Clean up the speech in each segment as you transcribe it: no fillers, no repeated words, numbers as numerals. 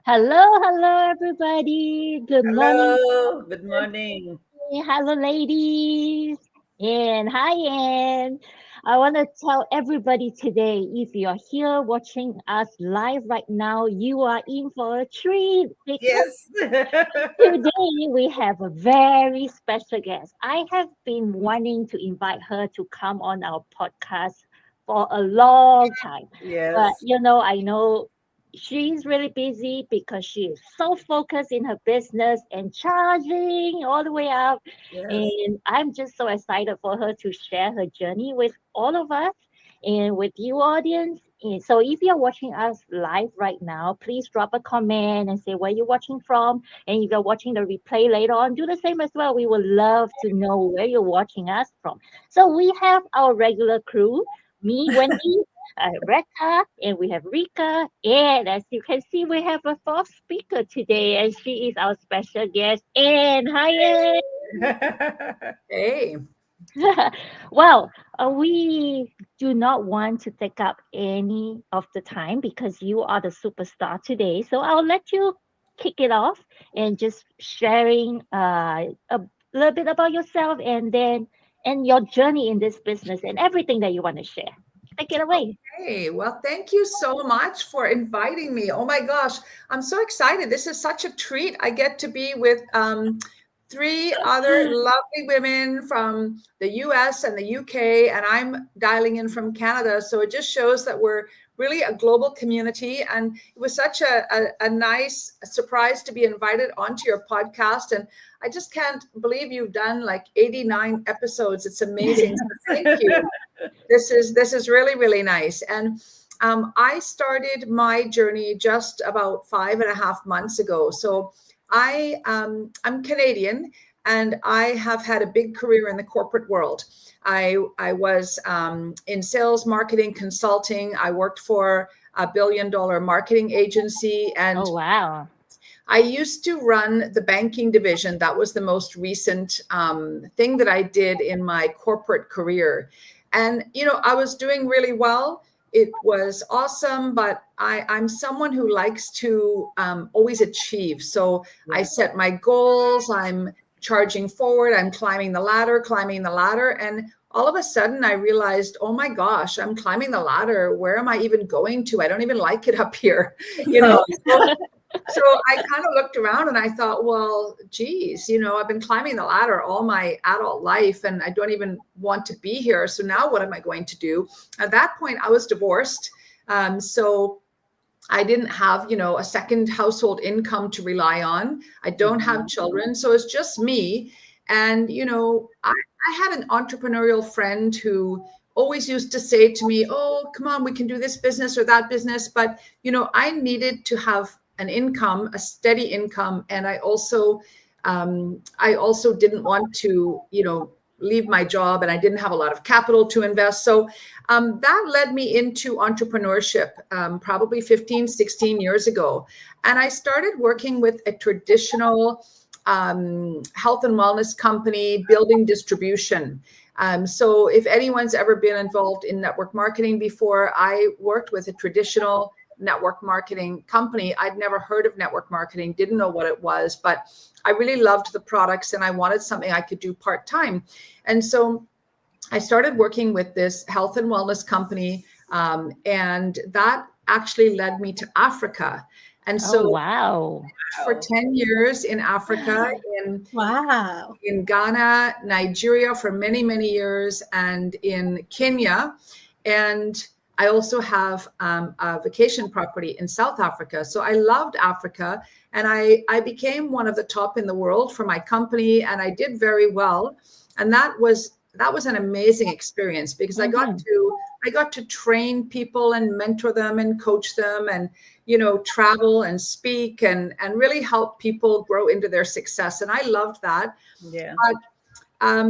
Hello, hello, everybody. Good morning. Hello, good morning. Hello, ladies. And hi, Ann. I want to tell everybody today if you're here watching us live right now, you are in for a treat because Yes. today we have a very special guest. I have been wanting to invite her to come on our podcast for a long time. But Yes. I know she's really busy because she is so focused in her business and charging all the way up. Yes. And I'm just so excited for her to share her journey with all of us and with you audience. And so if you're watching us live right now, please drop a comment and say where you're watching from. And if you're watching the replay later on, do the same as well. We would love to know where you're watching us from. So we have our regular crew, me, Wendy, Rebecca, and we have Rika. And as you can see, we have a fourth speaker today, and she is our special guest, Anne. Hi, Anne. Hey, Well, we do not want to take up any of the time because you are the superstar today. So I'll let you kick it off and just sharing a little bit about yourself and your journey in this business and everything that you want to share. Take it away. hey, well, thank you so much for inviting me. Oh my gosh, I'm so excited. This is such a treat. I get to be with three other lovely women from the US and the UK, and I'm dialing in from Canada. So it just shows that we're really a global community. And it was such a nice surprise to be invited onto your podcast. And I just can't believe you've done like 89 episodes. It's amazing. So thank you. This is really nice. And I started my journey just about 5.5 months ago. So I'm Canadian, and I have had a big career in the corporate world. I was in sales, marketing, consulting. I worked for a $1 billion marketing agency, and Oh, wow. I used to run the banking division. That was the most recent thing that I did in my corporate career. And, I was doing really well. It was awesome, but I'm someone who likes to always achieve. So I set my goals, I'm charging forward, I'm climbing the ladder. And all of a sudden I realized, oh my gosh, I'm climbing the ladder. Where am I even going to? I don't even like it up here. You know, so I kind of looked around and I thought, well, geez, I've been climbing the ladder all my adult life and I don't even want to be here. So now what am I going to do? At that point, I was divorced. So I didn't have, a second household income to rely on. I don't have children. So it's just me. And, I had an entrepreneurial friend who always used to say to me, oh, come on, we can do this business or that business. But, I needed to have an income, a steady income. And I also didn't want to, leave my job, and I didn't have a lot of capital to invest. So that led me into entrepreneurship probably 15, 16 years ago. And I started working with a traditional health and wellness company building distribution. So if anyone's ever been involved in network marketing before, I worked with a traditional network marketing company. I'd never heard of network marketing, didn't know what it was, but I really loved the products and I wanted something I could do part-time. And so I started working with this health and wellness company, and that actually led me to Africa. And Oh, so wow. for 10 years in Africa, in Wow. in Ghana, Nigeria for many, many years, and in Kenya. And I also have a vacation property in South Africa. So I loved Africa, and I became one of the top in the world for my company, and I did very well. And that was an amazing experience because I got Mhm. to train people and mentor them and coach them and travel and speak and really help people grow into their success. And I loved that. Yeah.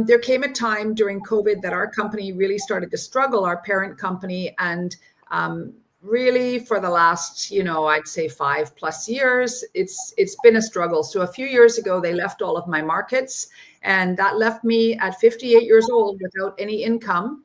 There came a time during COVID that our company really started to struggle, our parent company, and really for the last, I'd say 5+ years, it's been a struggle. So a few years ago, they left all of my markets, and that left me at 58 years old without any income.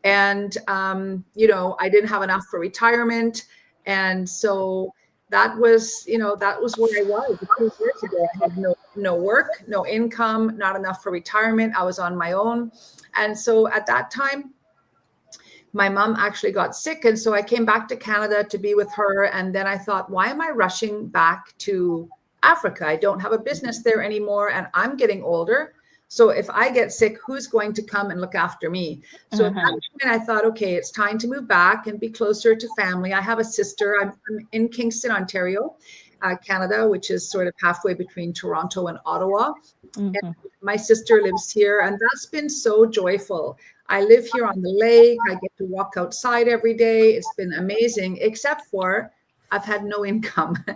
And, I didn't have enough for retirement. And so that was, that was where I was 2 years ago. I had no work, no income, not enough for retirement. I was on my own. And so at that time, my mom actually got sick. And so I came back to Canada to be with her. And then I thought, why am I rushing back to Africa? I don't have a business there anymore, and I'm getting older. So if I get sick, who's going to come and look after me? So at that point, I thought, okay, it's time to move back and be closer to family. I have a sister. I'm in Kingston, Ontario, Canada, which is sort of halfway between Toronto and Ottawa. And my sister lives here, and that's been so joyful. I live here on the lake. I get to walk outside every day. It's been amazing, except for I've had no income. For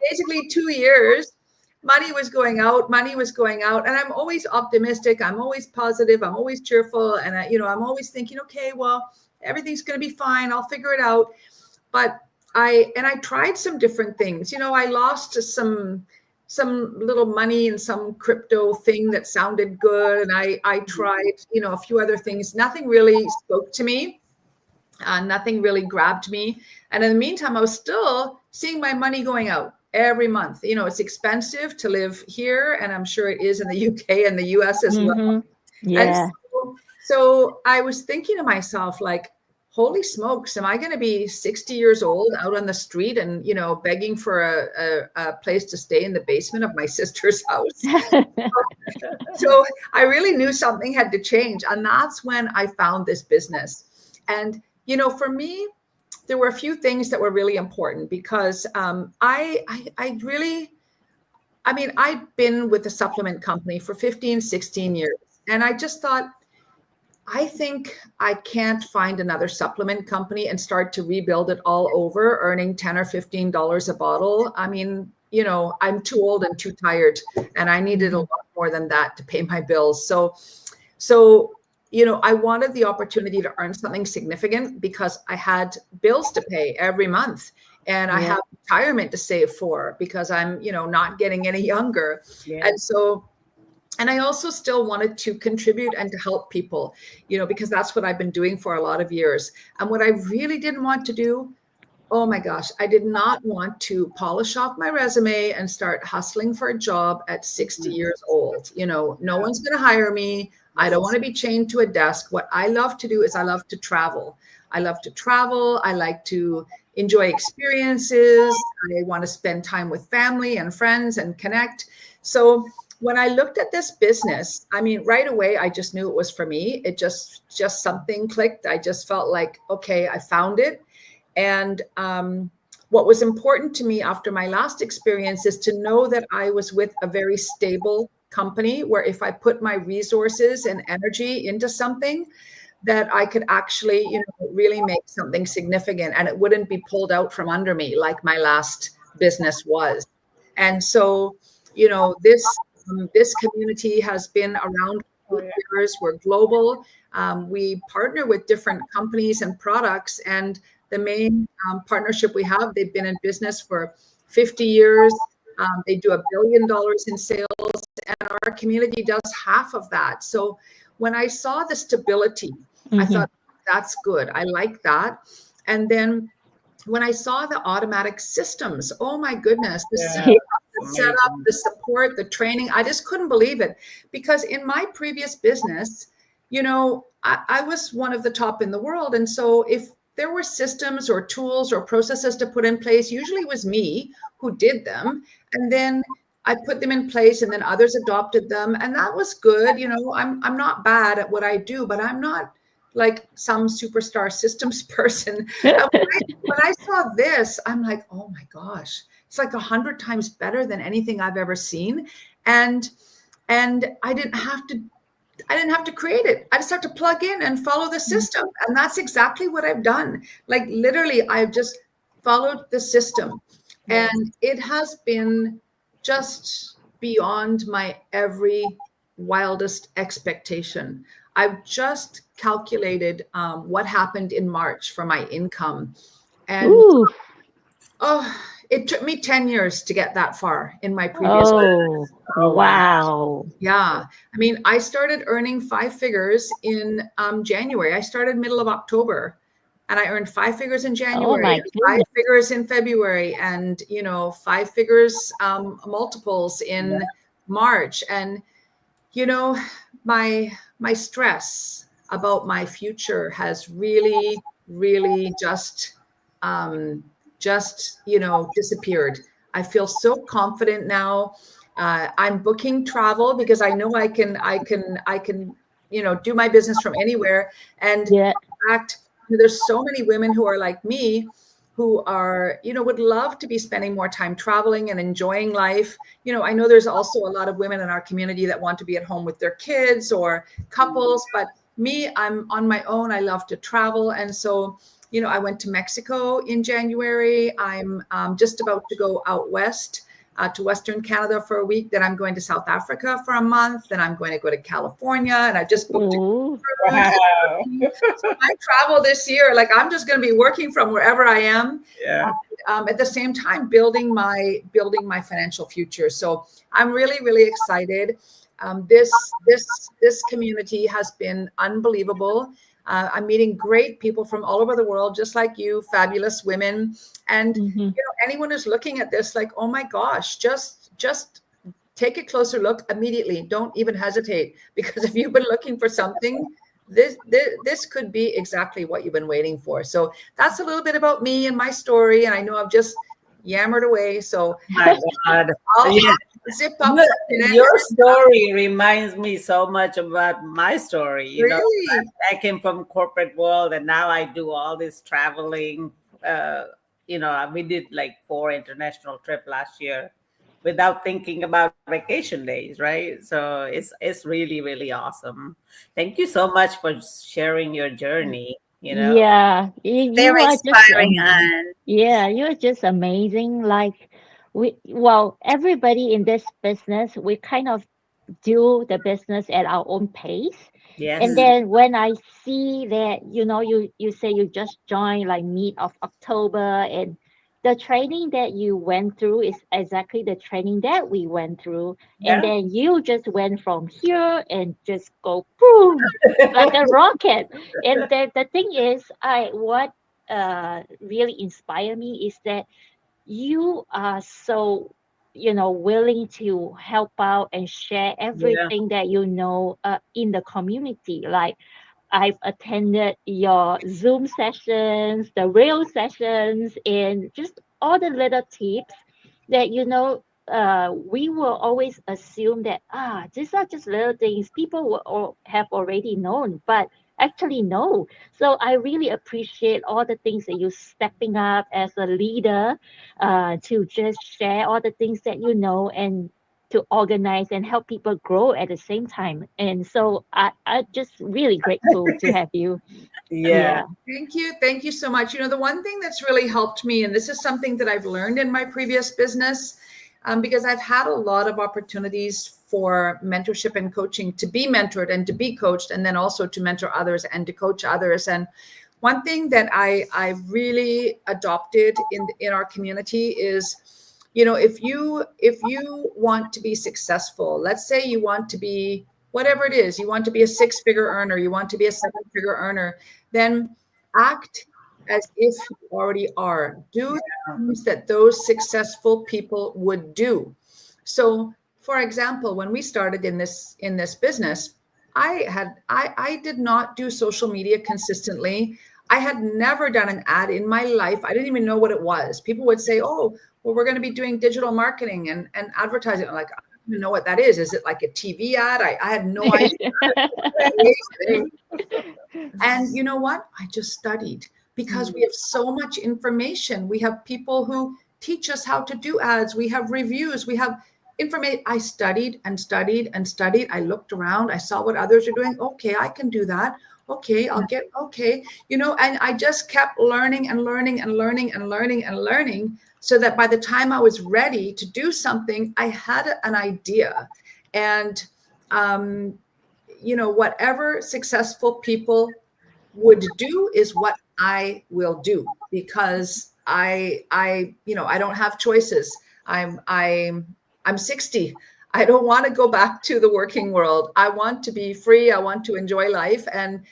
basically 2 years, money was going out, and I'm always optimistic. I'm always positive. I'm always cheerful. And I'm always thinking, okay, well, everything's going to be fine. I'll figure it out. But I tried some different things. I lost some little money in some crypto thing that sounded good. And I tried, a few other things. Nothing really spoke to me. Nothing really grabbed me. And in the meantime, I was still seeing my money going out every month. It's expensive to live here, and I'm sure it is in the UK and the US as well. Yeah. And so I was thinking to myself, like, holy smokes, am I going to be 60 years old out on the street and, begging for a place to stay in the basement of my sister's house? So I really knew something had to change. And that's when I found this business. And, for me, there were a few things that were really important because I'd been with a supplement company for 15, 16 years. And I just thought, I think I can't find another supplement company and start to rebuild it all over, earning $10 or $15 a bottle. I mean, I'm too old and too tired, and I needed a lot more than that to pay my bills. So, I wanted the opportunity to earn something significant because I had bills to pay every month, and I have retirement to save for because I'm, not getting any younger. Yeah. And I also still wanted to contribute and to help people, because that's what I've been doing for a lot of years. And what I really didn't want to do, oh my gosh, I did not want to polish off my resume and start hustling for a job at 60 years old. No one's going to hire me. I don't want to be chained to a desk. What I love to do is I love to travel. I like to enjoy experiences. I want to spend time with family and friends and connect. So when I looked at this business, right away, I just knew it was for me. It just something clicked. I just felt like, okay, I found it. And what was important to me after my last experience is to know that I was with a very stable company where if I put my resources and energy into something, that I could actually, really make something significant, and it wouldn't be pulled out from under me like my last business was. And so, this community has been around for years. We're global. We partner with different companies and products. And the main partnership we have, they've been in business for 50 years. They do $1 billion in sales, and our community does half of that. So when I saw the stability, I thought, that's good. I like that. And then when I saw the automatic systems, oh my goodness, the setup, the support, the training, I just couldn't believe it. Because in my previous business, I was one of the top in the world. And so if there were systems or tools or processes to put in place, usually it was me who did them. And then I put them in place, and then others adopted them. And that was good. I'm not bad at what I do, but I'm not like some superstar systems person. When I saw this, I'm like, oh my gosh, it's like 100 times better than anything I've ever seen. And I didn't have to create it. I just have to plug in and follow the system. And that's exactly what I've done. Like literally, I've just followed the system. And it has been just beyond my every wildest expectation. I've just calculated what happened in March for my income. And it took me 10 years to get that far in my previous business. Wow. Yeah. I started earning 5 figures in January. I started middle of October. and I earned 5 figures in Oh January, my and 5 goodness. figures in February, and 5 figures multiples in March. And my stress about my future has really, really just disappeared. I feel so confident now. I'm booking travel because I know I can do my business from anywhere. And Yeah. in fact, there's so many women who are like me, who are would love to be spending more time traveling and enjoying life. I know there's also a lot of women in our community that want to be at home with their kids or couples, but me, I'm on my own. I love to travel. And so I went to Mexico in January. I'm just about to go out west to Western Canada for a week. Then I'm going to South Africa for a month. Then I'm going to go to California, and I just booked a Ooh. cruise. Wow. So my travel this year, like I'm just going to be working from wherever I am. Yeah. At the same time, building my financial future. So I'm really, really excited. This community has been unbelievable. I'm meeting great people from all over the world, just like you, fabulous women. And Mm-hmm. anyone who's looking at this, like, oh my gosh, just take a closer look immediately. Don't even hesitate, because if you've been looking for something, this could be exactly what you've been waiting for. So that's a little bit about me and my story. And I know I've just yammered away. So My God. I'll Yeah. zip up. Your story reminds me so much about my story. Really? I came from corporate world, and now I do all this traveling. We did like 4 international trip last year without thinking about vacation days, right? So it's really, really awesome. Thank you so much for sharing your journey. Yeah, you Very are just inspiring, Han. yeah, you're just amazing. Like well, everybody in this business, we kind of do the business at our own pace. And Yes. Mm. then when I see that, you say you just joined like mid of October, and the training that you went through is exactly the training that we went through. And Yeah. then you just went from here and just go boom like a rocket. And the thing is, what really inspired me is that you are so willing to help out and share Yeah. everything that in the community. Like, I've attended your Zoom sessions, the real sessions, and just all the little tips that we will always assume that these are just little things people will have already known, but actually no. So I really appreciate all the things that you stepping up as a leader, to just share all the things that and to organize and help people grow at the same time. And so I just really grateful to have you. Yeah. Yeah. Thank you so much. The one thing that's really helped me, and this is something that I've learned in my previous business, because I've had a lot of opportunities for mentorship and coaching, to be mentored and to be coached, and then also to mentor others and to coach others. And one thing that I really adopted in our community is, if you want to be successful, let's say you want to be whatever it is, you want to be a 6-figure earner, you want to be a 7-figure earner, then act as if you already are. Do things that those successful people would do. So, for example, when we started in this business, I did not do social media consistently. I had never done an ad in my life. I didn't even know what it was. People would say, "Oh, well, we're going to be doing digital marketing and advertising." I'm like, I don't even know what that is. Is it like a TV ad? I had no idea. And you know what? I just studied, because we have so much information. We have people who teach us how to do ads. We have reviews. We have information. I studied and studied and studied. I looked around. I saw what others are doing. Okay, I can do that. Okay, and I just kept learning and learning and learning and learning and learning, so that by the time I was ready to do something, I had an idea. And whatever successful people would do is what I will do, because I don't have choices. I'm 60. I don't want to go back to the working world. I want to be free. I want to enjoy life. And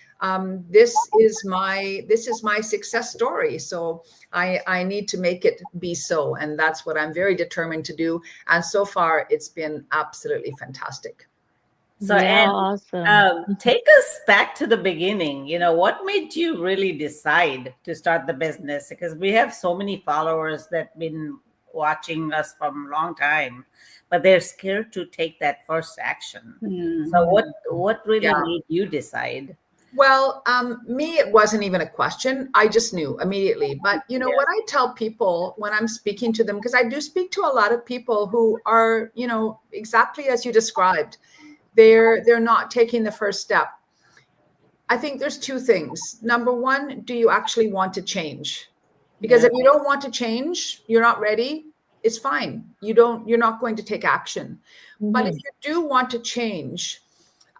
this is my success story. So I need to make it be so. And that's what I'm very determined to do. And so far, it's been absolutely fantastic. So, Yeah, and awesome. take us back to the beginning. What made you really decide to start the business? Because we have so many followers that been watching us from a long time, but they're scared to take that first action. So, what really Yeah. made you decide? Well, me, it wasn't even a question. I just knew immediately. But what I tell people when I'm speaking to them, because I do speak to a lot of people who are, exactly as you described, they're not taking the first step. I think there's two things. Number one, do you actually want to change? Because Yeah. if you don't want to change, you're not ready, it's fine. You're not going to take action. But if Mhm. you do want to change,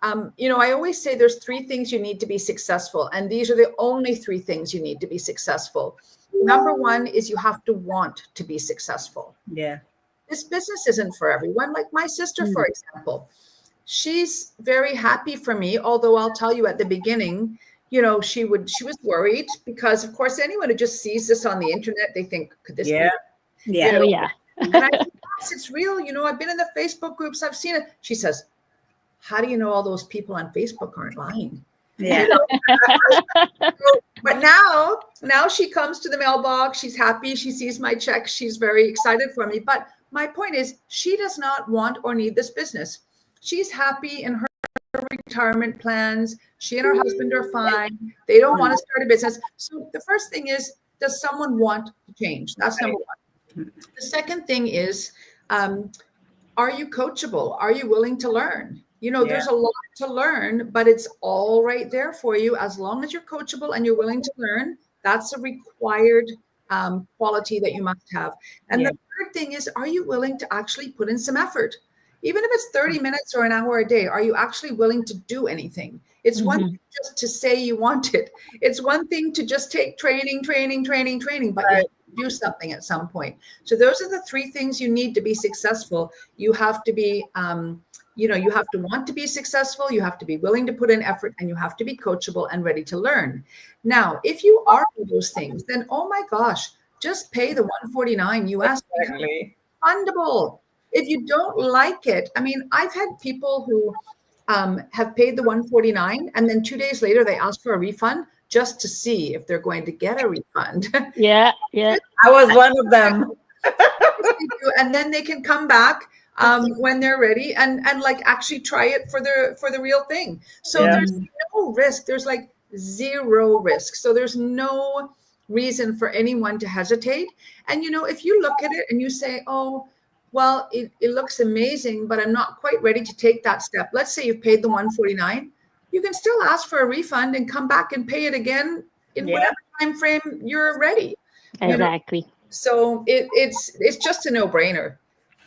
I always say there's three things you need to be successful. And these are the only three things you need to be successful. Number one is you have to want to be successful. Yeah. This business isn't for everyone. Like my sister, for example, she's very happy for me. Although I'll tell you at the beginning, she was worried because of course anyone who just sees this on the internet, they think, could this be, Yeah. Oh, yeah. and I said, yes, it's real. I've been in the Facebook groups. I've seen it. She says, how do you know all those people on Facebook aren't lying? Yeah. But now she comes to the mailbox. She's happy. She sees my check. She's very excited for me. But my point is, she does not want or need this business. She's happy in her retirement plans. She and her husband are fine. They don't want to start a business. So the first thing is, does someone want to change? That's number one. The second thing is, are you coachable? Are you willing to learn? There's a lot to learn, but it's all right there for you. As long as you're coachable and you're willing to learn, that's a required quality that you must have. And the third thing is, are you willing to actually put in some effort? Even if it's 30 minutes or an hour a day, are you actually willing to do anything? It's one thing just to say you want it. It's one thing to just take training, but you have to do something at some point. So those are the three things you need to be successful. You have to be, you have to want to be successful. You have to be willing to put in effort, and you have to be coachable and ready to learn. Now, if you are all those things, then, oh my gosh, just pay the $149 US. Exactly. Fundable. If you don't like it, I mean, I've had people who have paid the $149 and then 2 days later they ask for a refund just to see if they're going to get a refund. Yeah. I was one of them. And then they can come back when they're ready and like actually try it for the real thing. So there's no risk. There's like zero risk. So there's no reason for anyone to hesitate. And if you look at it and you say, oh, well, it looks amazing, but I'm not quite ready to take that step. Let's say you've paid the $149. You can still ask for a refund and come back and pay it again in whatever time frame you're ready. Exactly. So it's just a no-brainer,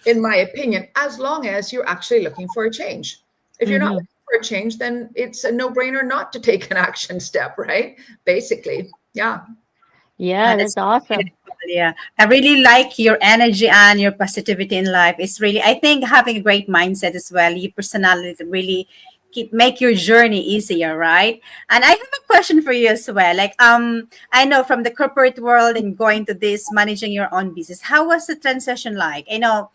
in my opinion, as long as you're actually looking for a change. If you're not looking for a change, then it's a no-brainer not to take an action step, right? Basically, yeah. Yeah, that's awesome. Yeah, I really like your energy and your positivity in life. It's really, I think, having a great mindset as well. Your personality really make your journey easier, right? And I have a question for you as well. Like, I know from the corporate world and going to this managing your own business, how was the transition like? I know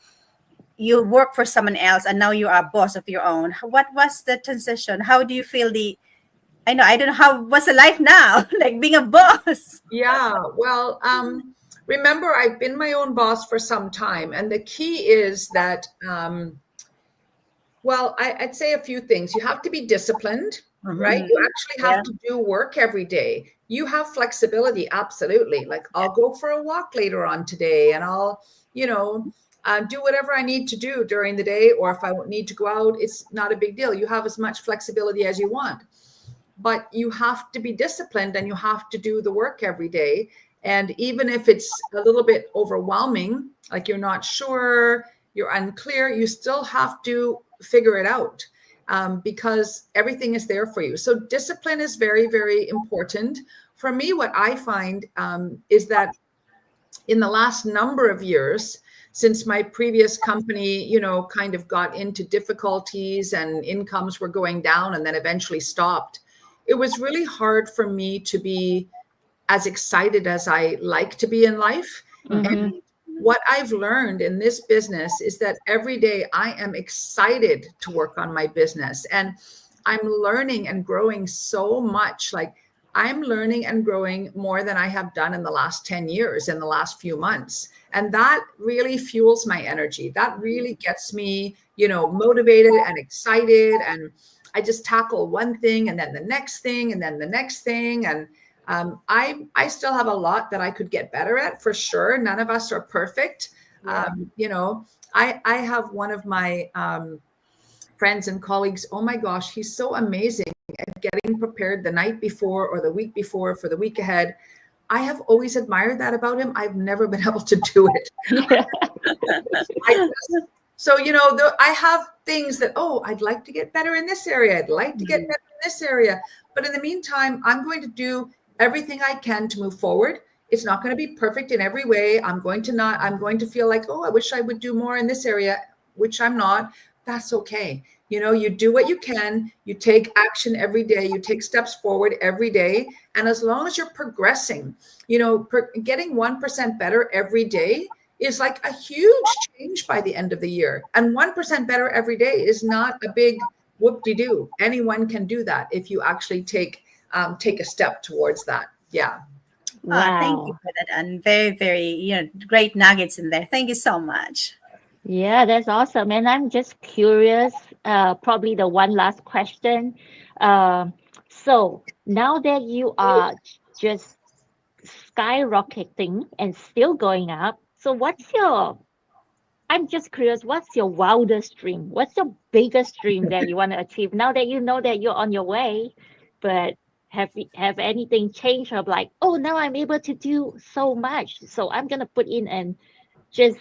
you work for someone else and now you are a boss of your own. What was the transition? How do you feel I don't know how what's the life now, like being a boss? Yeah, well, remember, I've been my own boss for some time, and the key is that, well, I'd say a few things. You have to be disciplined, right? You actually have to do work every day. You have flexibility, absolutely. Like, I'll go for a walk later on today, and I'll, do whatever I need to do during the day, or if I need to go out, it's not a big deal. You have as much flexibility as you want. But you have to be disciplined and you have to do the work every day. And even if it's a little bit overwhelming, like you're not sure, you're unclear, you still have to figure it out because everything is there for you. So discipline is very, very important. For me, what I find is that in the last number of years, since my previous company, kind of got into difficulties and incomes were going down and then eventually stopped, it was really hard for me to be as excited as I like to be in life. And what I've learned in this business is that every day I am excited to work on my business, and I'm learning and growing so much. Like, I'm learning and growing more than I have done in the last 10 years, in the last few months. And that really fuels my energy. That really gets me, motivated and excited. And I just tackle one thing and then the next thing and then the next thing. And I still have a lot that I could get better at, for sure. None of us are perfect. Yeah. I have one of my friends and colleagues. Oh my gosh, he's so amazing at getting prepared the night before or the week before for the week ahead. I have always admired that about him. I've never been able to do it. I have things that, I'd like to get better in this area. I'd like to get better in this area. But in the meantime, I'm going to do everything I can to move forward. It's not going to be perfect in every way. I'm going to feel like, I wish I would do more in this area, which I'm not. That's okay. You do what you can, you take action every day, you take steps forward every day. And as long as you're progressing, getting 1% better every day is like a huge change by the end of the year. And 1% better every day is not a big whoop-de-doo. Anyone can do that if you actually take a step towards that. Yeah. Wow. Thank you for that. And very, very, great nuggets in there. Thank you so much. Yeah, that's awesome. And I'm just curious, probably the one last question. So now that you are just skyrocketing and still going up, so I'm just curious, what's your wildest dream? What's your biggest dream that you want to achieve now that you know that you're on your way? But have anything changed of like, now I'm able to do so much, so I'm going to put in and just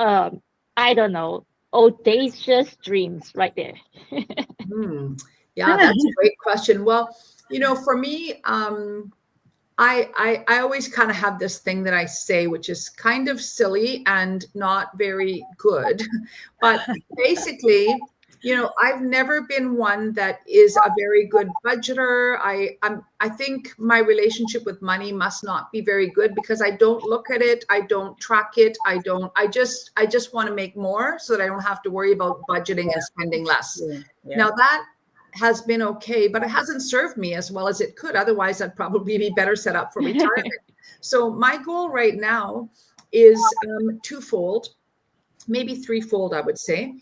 I don't know, audacious dreams right there. Yeah, that's a great question. Well, for me, I always kind of have this thing that I say, which is kind of silly and not very good. But basically, I've never been one that is a very good budgeter. I think my relationship with money must not be very good because I don't look at it. I don't track it. I just want to make more so that I don't have to worry about budgeting and spending less. Yeah. Now that has been okay, but it hasn't served me as well as it could. Otherwise, I'd probably be better set up for retirement. So my goal right now is twofold, maybe threefold, I would say.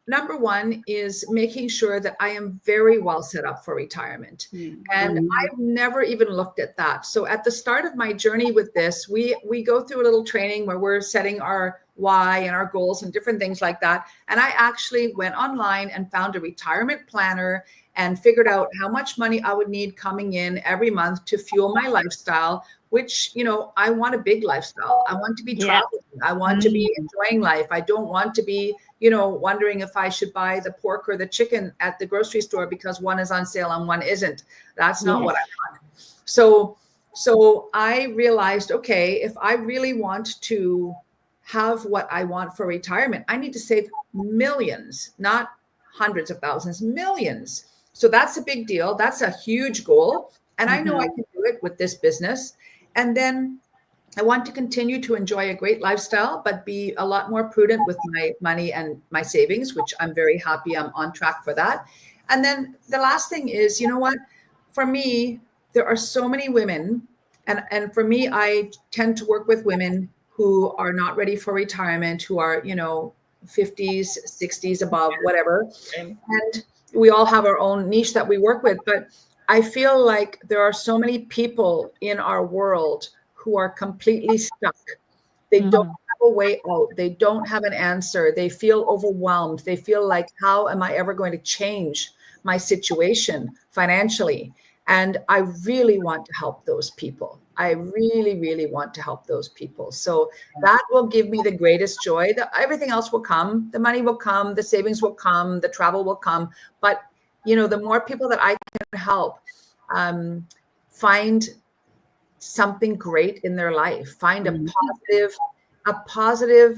Number one is making sure that I am very well set up for retirement. And I've never even looked at that. So at the start of my journey with this, we go through a little training where we're setting our why and our goals and different things like that. And I actually went online and found a retirement planner and figured out how much money I would need coming in every month to fuel my lifestyle, which, I want a big lifestyle. I want to be traveling. I want to be enjoying life. I don't want to be, wondering if I should buy the pork or the chicken at the grocery store because one is on sale and one isn't. That's not what I want. So I realized, okay, if I really want to have what I want for retirement, I need to save millions, not hundreds of thousands, millions. So that's a big deal. That's a huge goal. And I know I can do it with this business. And then I want to continue to enjoy a great lifestyle, but be a lot more prudent with my money and my savings, which I'm very happy I'm on track for that. And then the last thing is, for me, there are so many women, and for me, I tend to work with women who are not ready for retirement, who are, 50s, 60s, above, whatever. And we all have our own niche that we work with. But I feel like there are so many people in our world who are completely stuck. They don't have a way out. They don't have an answer. They feel overwhelmed. They feel like, how am I ever going to change my situation financially? And I really want to help those people. I really, really want to help those people. So that will give me the greatest joy. Everything else will come. The money will come. The savings will come. The travel will come. But, the more people that I can help find something great in their life, find a positive a positive,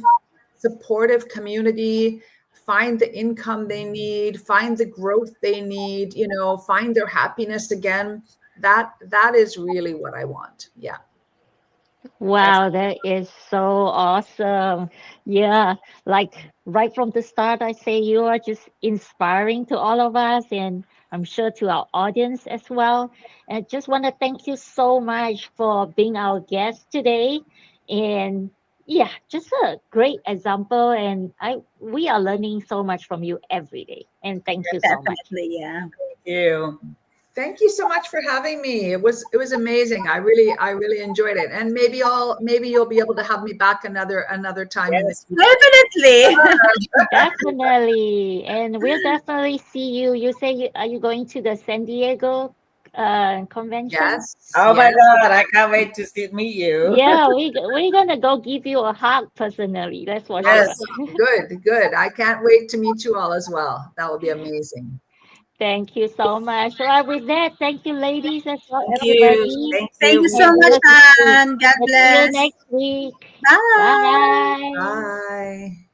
supportive community, find the income they need, find the growth they need, find their happiness again. That is really what I want. Yeah. Wow, that is so awesome. Yeah, like right from the start, I say you are just inspiring to all of us, and I'm sure to our audience as well. And just want to thank you so much for being our guest today. And yeah, just a great example. And we are learning so much from you every day. And thank you so much. Definitely, yeah. Thank you. Thank you so much for having me. It was amazing. I really enjoyed it. And maybe you'll be able to have me back another time in the Yes. future. Definitely. Definitely. And we'll definitely see you. You say are you going to the San Diego convention? Yes. Oh my Yes. God, I can't wait to meet you. Yeah, we're gonna go give you a hug personally. That's for sure. Yes. Awesome. Good. I can't wait to meet you all as well. That will be amazing. Thank you so much. Well, with that, thank you, ladies, as well, Thank you. everybody. Thank Thank you. you We so And much, we'll see Anne. God we'll see you bless. next week. Bye. Bye. Bye.